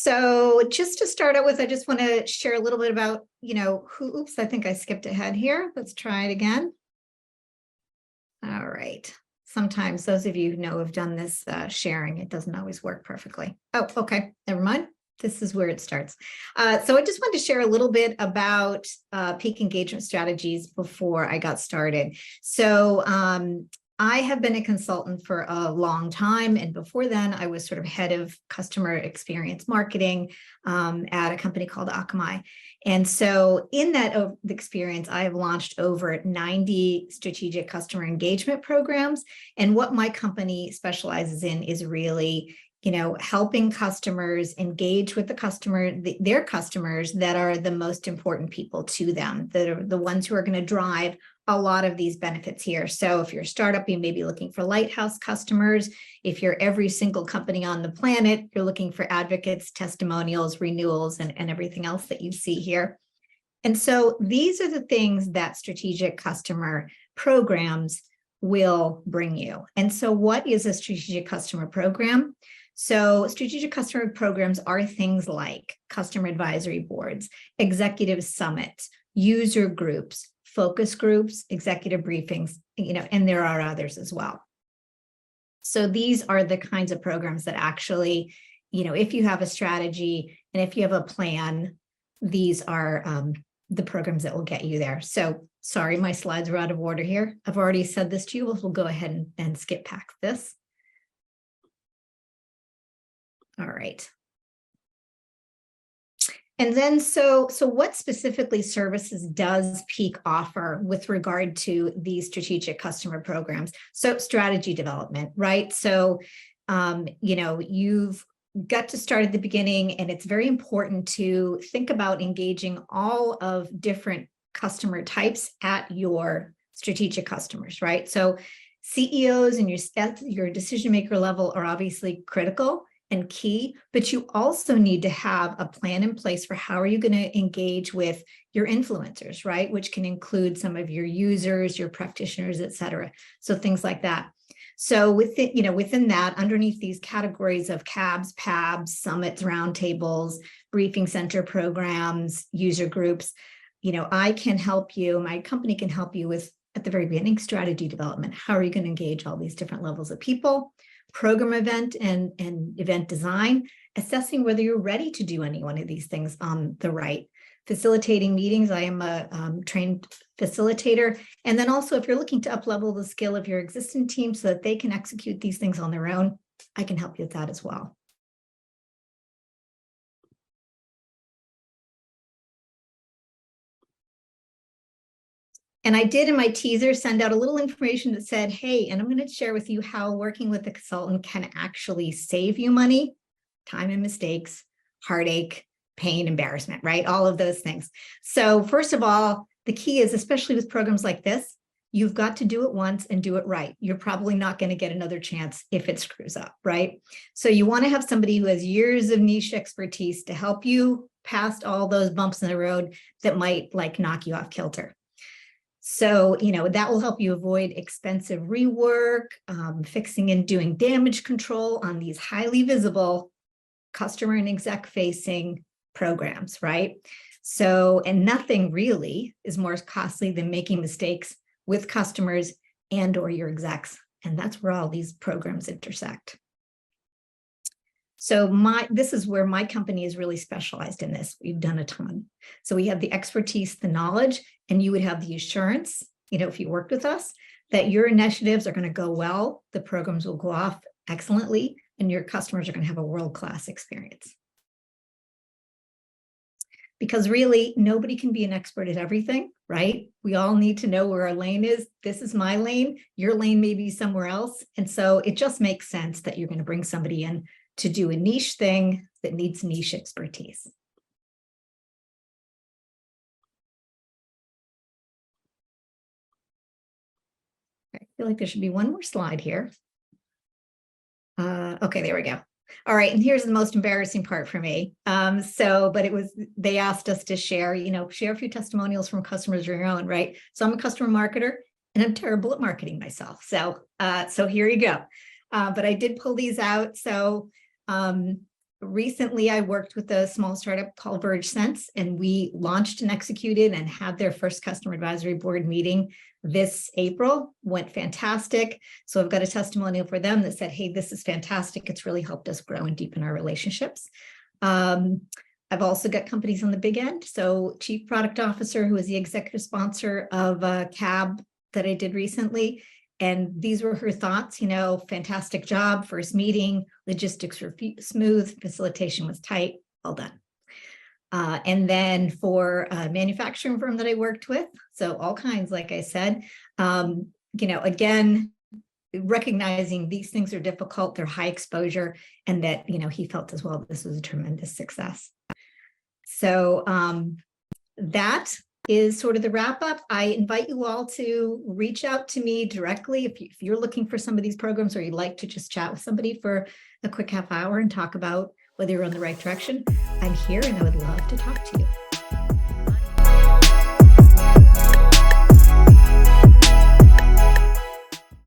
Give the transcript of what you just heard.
So just to start out with, I just want to share a little bit about, oops, I think I skipped ahead here. Let's try it again. All right. Sometimes those of you who know have done this sharing, it doesn't always work perfectly. Oh, okay. Never mind. This is where it starts. So I just wanted to share a little bit about peak engagement strategies before I got started. So I have been a consultant for a long time. And before then, I was sort of head of customer experience marketing at a company called Akamai. And so in that experience, I have launched over 90 strategic customer engagement programs. And what my company specializes in is really helping customers engage with their customers that are the most important people to them, that are the ones who are going to drive a lot of these benefits here. So if you're a startup, you may be looking for lighthouse customers. If you're every single company on the planet, you're looking for advocates, testimonials, renewals, and everything else that you see here. And so these are the things that strategic customer programs will bring you. And so what is a strategic customer program? So strategic customer programs are things like customer advisory boards, executive summits, user groups, focus groups, executive briefings, and there are others as well. So these are the kinds of programs that actually, if you have a strategy and if you have a plan, these are the programs that will get you there. So sorry, my slides are out of order here. I've already said this to you. We'll go ahead and skip past this. All right. And then, so what specifically services does Peak offer with regard to these strategic customer programs? So strategy development, right? So, you've got to start at the beginning, and it's very important to think about engaging all of different customer types at your strategic customers, right? So CEOs and your decision maker level are obviously critical and key, but you also need to have a plan in place for how are you going to engage with your influencers, right? Which can include some of your users, your practitioners, et cetera. So things like that. So within that, underneath these categories of CABs, PABs, summits, roundtables, briefing center programs, user groups, I can help you, my company can help you with, at the very beginning, strategy development. How are you going to engage all these different levels of people? Program event and event design, assessing whether you're ready to do any one of these things on the right. Facilitating meetings, I am a trained facilitator. And then also, if you're looking to up-level the skill of your existing team so that they can execute these things on their own, I can help you with that as well. And I did in my teaser send out a little information that said, hey, and I'm going to share with you how working with a consultant can actually save you money, time and mistakes, heartache, pain, embarrassment, right? All of those things. So first of all, the key is, especially with programs like this, you've got to do it once and do it right. You're probably not going to get another chance if it screws up, right? So you want to have somebody who has years of niche expertise to help you past all those bumps in the road that might knock you off kilter. So, that will help you avoid expensive rework, fixing and doing damage control on these highly visible customer and exec facing programs, right? So, and nothing really is more costly than making mistakes with customers and or your execs. And that's where all these programs intersect. So this is where my company is really specialized in this. We've done a ton. So we have the expertise, the knowledge, and you would have the assurance, if you worked with us, that your initiatives are going to go well, the programs will go off excellently, and your customers are going to have a world-class experience. Because really, nobody can be an expert at everything, right? We all need to know where our lane is. This is my lane. Your lane may be somewhere else. And so it just makes sense that you're going to bring somebody in to do a niche thing that needs niche expertise. I feel like there should be one more slide here. Okay, there we go. All right, and here's the most embarrassing part for me. They asked us to share a few testimonials from customers of your own, right? So I'm a customer marketer and I'm terrible at marketing myself. So here you go. But I did pull these out. So recently I worked with a small startup called Verge Sense, and we launched and executed and had their first customer advisory board meeting this April. Went fantastic. So I've got a testimonial for them that said, hey, this is fantastic. It's really helped us grow and deepen our relationships. I've also got companies on the big end. So Chief Product Officer, who is the executive sponsor of a cab that I did recently. And these were her thoughts, fantastic job, first meeting, logistics were smooth, facilitation was tight, all done. And then for a manufacturing firm that I worked with, so all kinds, like I said, again, recognizing these things are difficult, they're high exposure, and that, he felt as well, this was a tremendous success. So that is sort of the wrap up. I invite you all to reach out to me directly if you're looking for some of these programs, or you'd like to just chat with somebody for a quick half hour and talk about whether you're on the right direction. I'm here and I would love to talk to you.